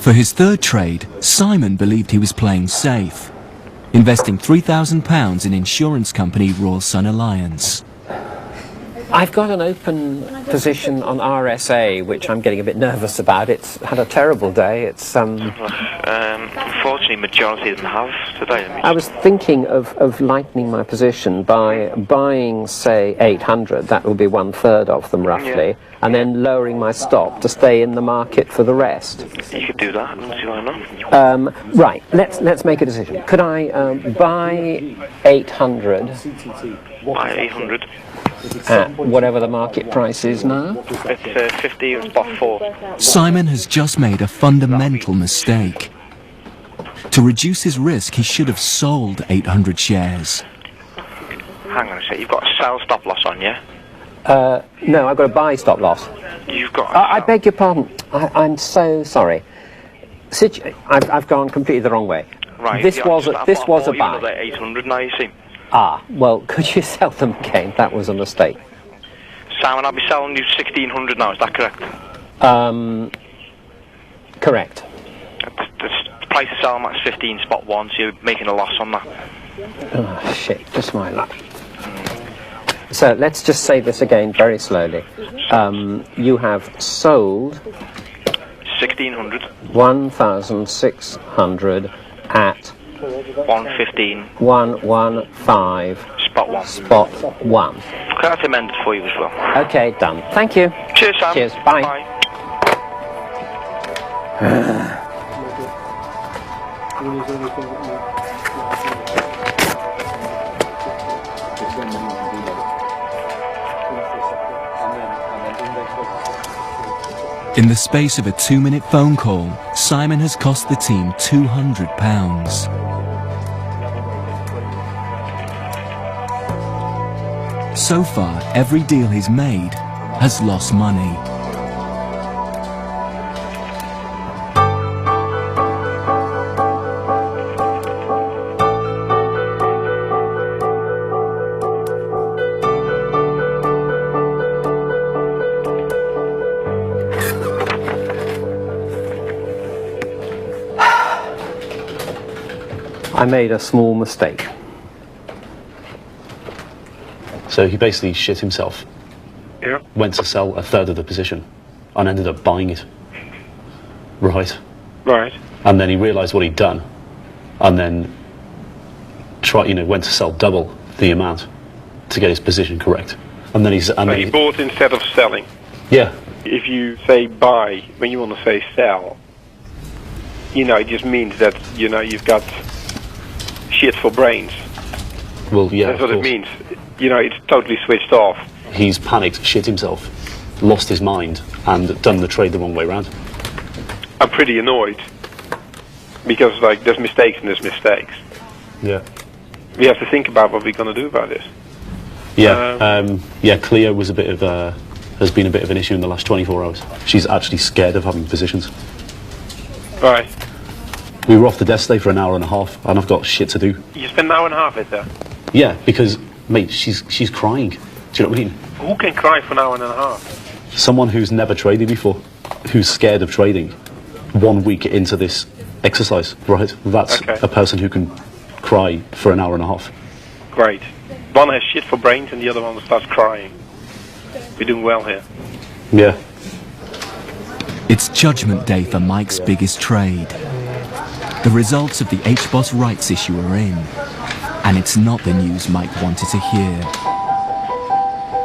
For his third trade, Simon believed he was playing safe, investing £3,000 in insurance company Royal Sun Alliance. I've got an open position on RSA, which I'm getting a bit nervous about. It's had a terrible day. It's Unfortunately, majority doesn't have today. I was thinking of lightening my position by buying, say, 800. That would be 1/3 of them, roughly, and then lowering my stop to stay in the market for the rest. You could do that. I don't see why not. Right. Let's make a decision. Could I buy 800? Buy 800. At whatever the market price is now? It's 50 and spot 4. Simon has just made a fundamental mistake. To reduce his risk, he should have sold 800 shares. Hang on a sec, you've got a sell stop loss on, yeah? No, I've got a buy stop loss. You've got I beg your pardon. I'm so sorry. I've gone completely the wrong way. Right. This was a buy. 800 now, you see. Ah, well, could you sell them again? That was a mistake. Simon, I'll be selling you 1600 now, is that correct? Correct. That's price to sell max 15, spot 1, so you're making a loss on that. Oh, shit, just my luck. So let's just say this again very slowly. You have sold 1,600. 1,600 at 115. 115. Spot 1. Spot 1. Okay, that's amended for you as well. Okay, done. Thank you. Cheers, Sam. Cheers. Bye. In the space of a 2-minute phone call, Simon has cost the team £200. So far, every deal he's made has lost money. I made a small mistake. So he basically shit himself. Yeah. Went to sell a third of the position and ended up buying it. Right. Right. And then he realised what he'd done, and then went to sell double the amount to get his position correct. And then So he bought instead of selling. Yeah. If you say buy when you want to say sell, it just means that you've got shit for brains. Well, yeah. That's what it means. It's totally switched off. He's panicked, shit himself, lost his mind, and done the trade the wrong way round. I'm pretty annoyed because there's mistakes and there's mistakes. Yeah. We have to think about what we're going to do about this. Yeah. Cleo was has been a bit of an issue in the last 24 hours. She's actually scared of having positions. Right. We were off the desk today for an hour and a half, and I've got shit to do. You spend an hour and a half with her? Yeah, because, mate, she's crying. Do you know what I mean? Who can cry for an hour and a half? Someone who's never traded before, who's scared of trading, 1 week into this exercise, right? That's a person who can cry for an hour and a half. Great. One has shit for brains and the other one starts crying. We're doing well here. Yeah. It's judgment day for Mike's biggest trade. The results of the HBOS rights issue are in, and it's not the news Mike wanted to hear.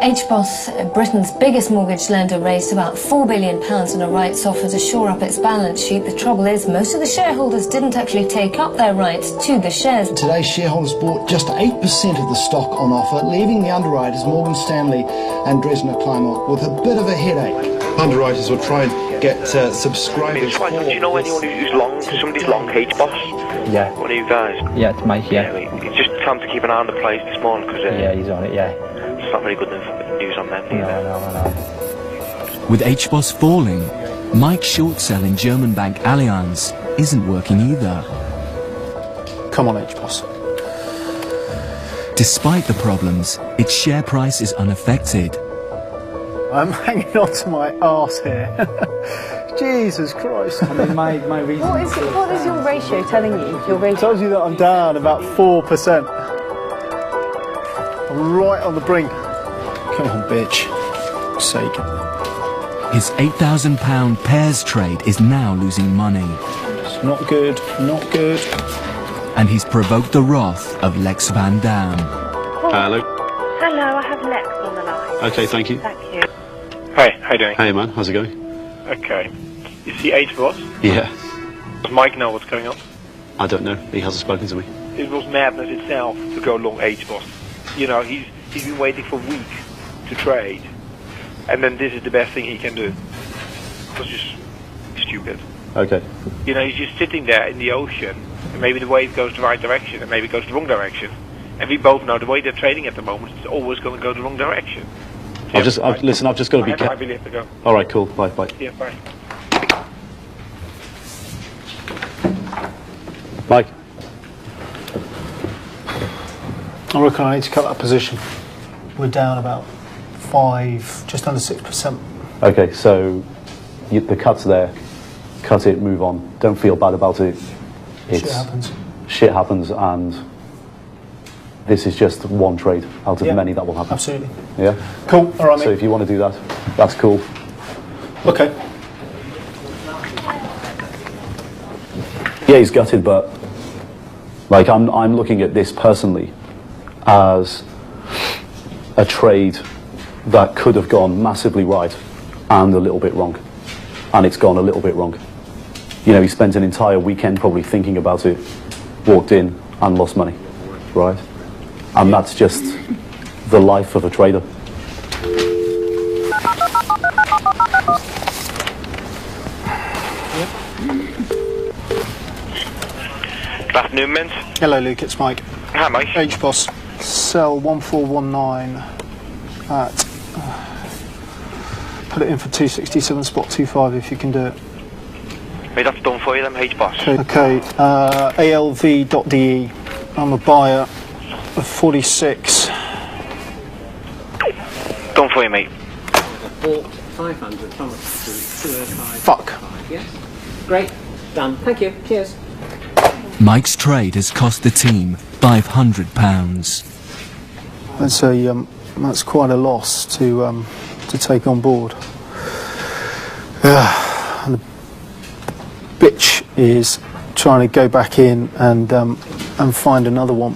HBOS, Britain's biggest mortgage lender, raised about £4 billion in a rights offer to shore up its balance sheet. The trouble is, most of the shareholders didn't actually take up their rights to the shares. Today, shareholders bought just 8% of the stock on offer, leaving the underwriters, Morgan Stanley and Dresdner Kleinmont, with a bit of a headache. Underwriters will try and get subscribers. Do you know anyone who's long? Somebody's long HBOS? Yeah. One of you guys? Yeah, it's Mike, yeah. It's just time to keep an eye on the price this morning because yeah, he's on it, yeah. It's not very good news on them either. No. With HBOS falling, Mike's short sell in German bank Allianz isn't working either. Come on, HBOS. Despite the problems, its share price is unaffected. I'm hanging on to my arse here. Jesus Christ. I mean, my reason... What is your ratio telling you? Your ratio? It tells you that I'm down about 4%. I'm right on the brink. Come on, bitch. For sake. His £8,000 pairs trade is now losing money. It's not good, not good. And he's provoked the wrath of Lex Van Dam. Hello. Hello, I have Lex on the line. Okay, thank you. Thank you. Hey, how you doing? Hey, man, how's it going? Okay. You see HBOS? Yeah. Does Mike know what's going on? I don't know. He hasn't spoken to me. It was madness itself to go long HBOS. He's been waiting for weeks to trade, and then this is the best thing he can do. It was just stupid. Okay. He's just sitting there in the ocean, and maybe the wave goes the right direction, and maybe it goes the wrong direction. And we both know the way they're trading at the moment, it's always going to go the wrong direction. I've just got to be careful. I really have to go. All right, cool. Bye. Yeah, bye. Mike. I reckon I need to cut that position. We're down about 5, just under 6%. Okay, so the cut's there. Cut it, move on. Don't feel bad about it. shit happens, and this is just one trade out of many that will happen. Absolutely. Yeah. Cool. All right, mate. So if you want to do that, that's cool. Okay. Yeah, he's gutted, but like I'm looking at this personally as a trade that could have gone massively right and a little bit wrong, and it's gone a little bit wrong. You know, he spent an entire weekend probably thinking about it, walked in and lost money, right? And that's just the life of a trader. Good afternoon, Mint. Hello, Luke. It's Mike. Hi, Mike. H-Boss. Sell 1419 at... put it in for 267, spot 25 if you can do it. Mate, that's done for you then, H-Boss. Okay, ALV.de. I'm a buyer of 46. Done for you, mate. 500 from a Fuck. Yes. Great. Done. Thank you. Cheers. Mike's trade has cost the team £500. That's quite a loss to take on board. And the bitch is trying to go back in and find another one.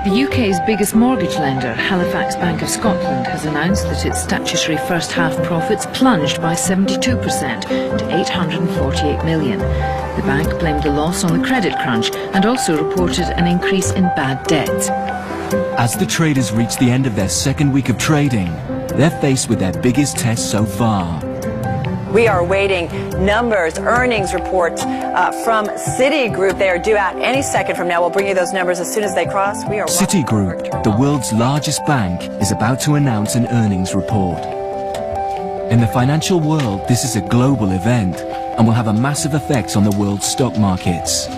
The UK's biggest mortgage lender, Halifax Bank of Scotland, has announced that its statutory first-half profits plunged by 72% to £848 million. The bank blamed the loss on the credit crunch and also reported an increase in bad debts. As the traders reach the end of their second week of trading, they're faced with their biggest test so far. We are awaiting numbers, earnings reports from Citigroup. They are due out any second from now. We'll bring you those numbers as soon as they cross. We are Citigroup, the world's largest bank, is about to announce an earnings report. In the financial world, this is a global event and will have a massive effect on the world's stock markets.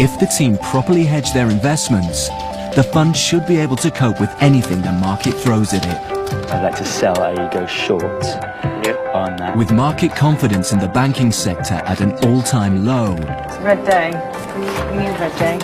If the team properly hedge their investments, the fund should be able to cope with anything the market throws at it. I'd like to sell, i.e. go short on that. With market confidence in the banking sector at an all-time low, It's a red day. We need a red day.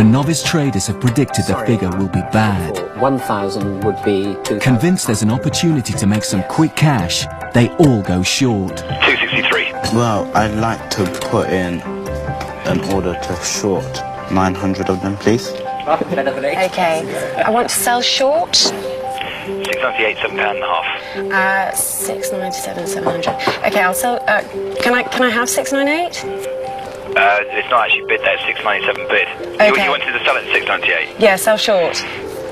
the novice traders have predicted the figure will be bad. 1,000 would be 2,000. Convinced there's an opportunity to make some quick cash, they all go short. 263. Well, I'd like to put in an order to short 900 of them, please. Okay, I want to sell short. 698, £7.5. 697, 700. Okay, I'll sell. Can I have 698? It's not actually bid there, it's 697 bid. Okay. You wanted to sell it at 698? Yeah, sell short.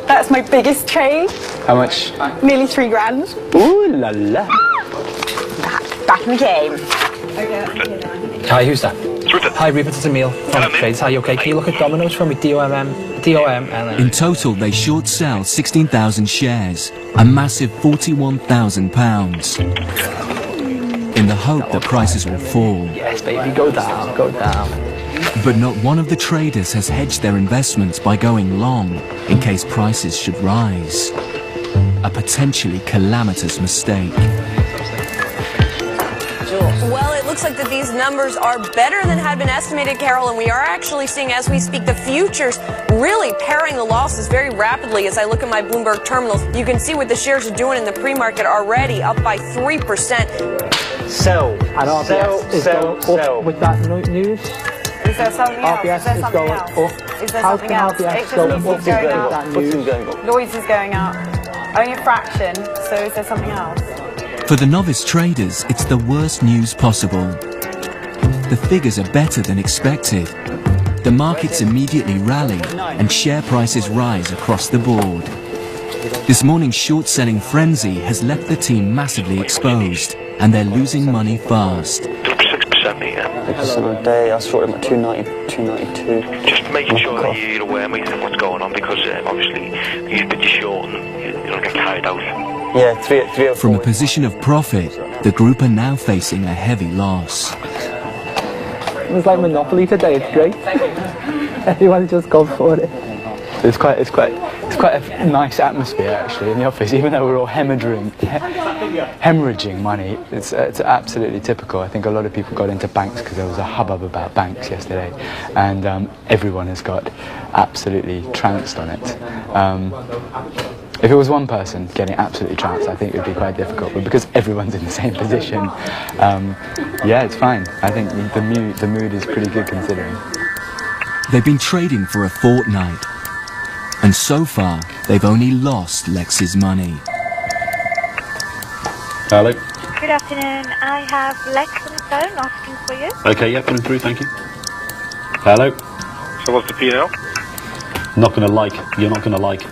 That's my biggest trade. How much? Nearly £3,000. Ooh la la. Back in the game. Hi, who's that? Hi, Rupert, it's Emil from Trades. Hi, you okay? Can you look at Domino's for me? DOML. In total, they short sell 16,000 shares, a massive £41,000, in the hope that prices will fall. Yes, baby, go down, go down. But not one of the traders has hedged their investments by going long in case prices should rise. A potentially calamitous mistake. Well, it looks like that these numbers are better than had been estimated, Carol, and we are actually seeing, as we speak, the futures really paring the losses very rapidly. As I look at my Bloomberg terminals, you can see what the shares are doing in the pre-market already, up by 3%. Sell. And RBS is going up with that news. Is there something else? RBS is going up. Is there How something can else? RBS It go just up? needs to go up. What's going up? Lloyd's is going up. Only a fraction, so is there something else? For the novice traders, it's the worst news possible. The figures are better than expected. The markets immediately rally and share prices rise across the board. This morning's short-selling frenzy has left the team massively exposed, and they're losing money fast. 6%, mate, yeah. 6% a day, I short them at 290, 292. Just making sure that you're aware, mate, of what's going on, because obviously you bid you short and you don't get carried out. Yeah, 304. From a position of profit, the group are now facing a heavy loss. It was like Monopoly today. It's great. Everyone's just gone for it. It's quite a nice atmosphere actually in the office, even though we're all hemorrhaging money. It's absolutely typical. I think a lot of people got into banks because there was a hubbub about banks yesterday, and everyone has got absolutely trounced on it. If it was one person getting absolutely trounced, I think it would be quite difficult. But because everyone's in the same position, yeah, it's fine. I think the mood is pretty good considering. They've been trading for a fortnight, and so far they've only lost Lex's money. Hello. Good afternoon. I have Lex on the phone asking for you. Okay, yeah, coming through, thank you. Hello. So what's the P&L? Not gonna like. You're not gonna like.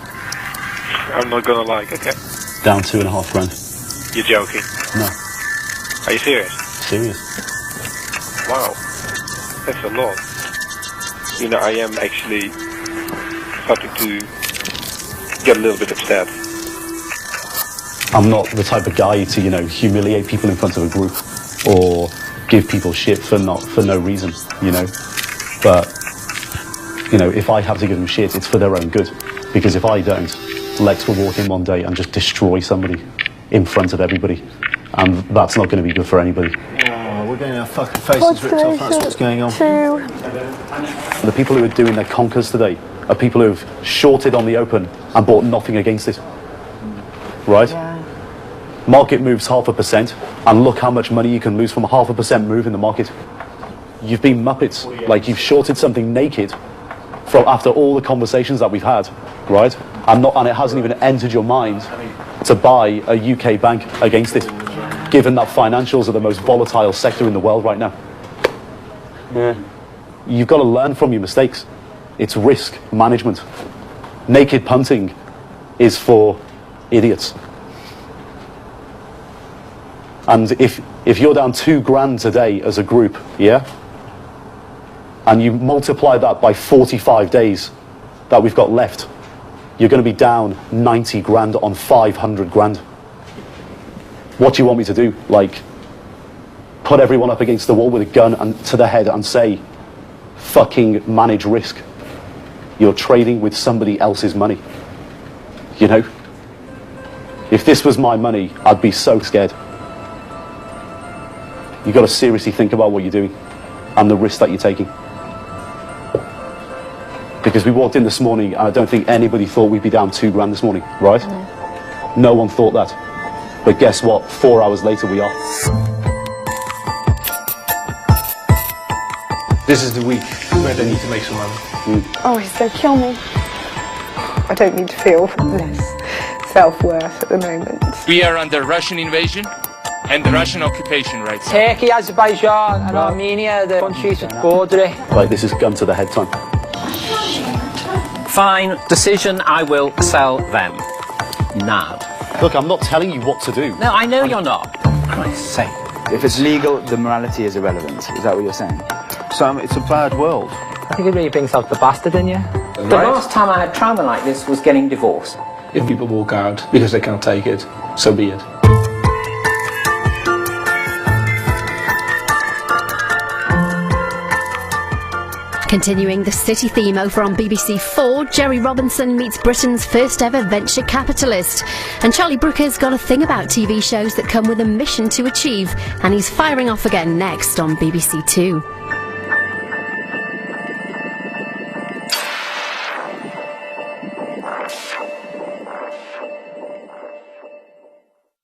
I'm not gonna like, okay. Down 2.5 grand. You're joking? No. Are you serious? Serious. Wow. That's a lot. You know, I am actually starting to get a little bit upset. I'm not the type of guy to, you know, humiliate people in front of a group or give people shit for no reason, you know. But, you know, if I have to give them shit, it's for their own good. Because if I don't, Lex will walk in one day and just destroy somebody in front of everybody. And that's not going to be good for anybody. Oh, we're getting our fucking faces ripped off, that's what's going on. The people who are doing their conkers today are people who have shorted on the open and bought nothing against it. Right? Yeah. Market moves 0.5%, and look how much money you can lose from a 0.5% move in the market. You've been muppets. Like, you've shorted something naked from after all the conversations that we've had, right? And it hasn't even entered your mind to buy a UK bank against it, given that financials are the most volatile sector in the world right now. Yeah. You've got to learn from your mistakes. It's risk management. Naked punting is for idiots. And if you're down 2 grand today as a group, yeah, and you multiply that by 45 days that we've got left, you're going to be down 90 grand on 500 grand. What do you want me to do? Like, put everyone up against the wall with a gun and to the head and say, fucking manage risk. You're trading with somebody else's money. You know? If this was my money, I'd be so scared. You've got to seriously think about what you're doing and the risk that you're taking. Because we walked in this morning and I don't think anybody thought we'd be down 2 grand this morning, right? No one thought that. But guess what? 4 hours later we are. This is the week where they need to make some money. Oh, he's going to kill me. I don't need to feel less self-worth at the moment. We are under Russian invasion and Russian occupation right now. Turkey, Azerbaijan and Armenia, the countries that border it. Right, this is gun to the head time. Fine, decision, I will sell them. Now. Look, I'm not telling you what to do. No, I know you're not. Christ's sake. If it's legal, the morality is irrelevant. Is that what you're saying? Sam, it's a bad world. I think it really brings out the bastard in you. The last time I had trauma like this was getting divorced. If people walk out because they can't take it, so be it. Continuing the city theme over on BBC4, Jerry Robinson meets Britain's first ever venture capitalist. And Charlie Brooker's got a thing about TV shows that come with a mission to achieve, and he's firing off again next on BBC2.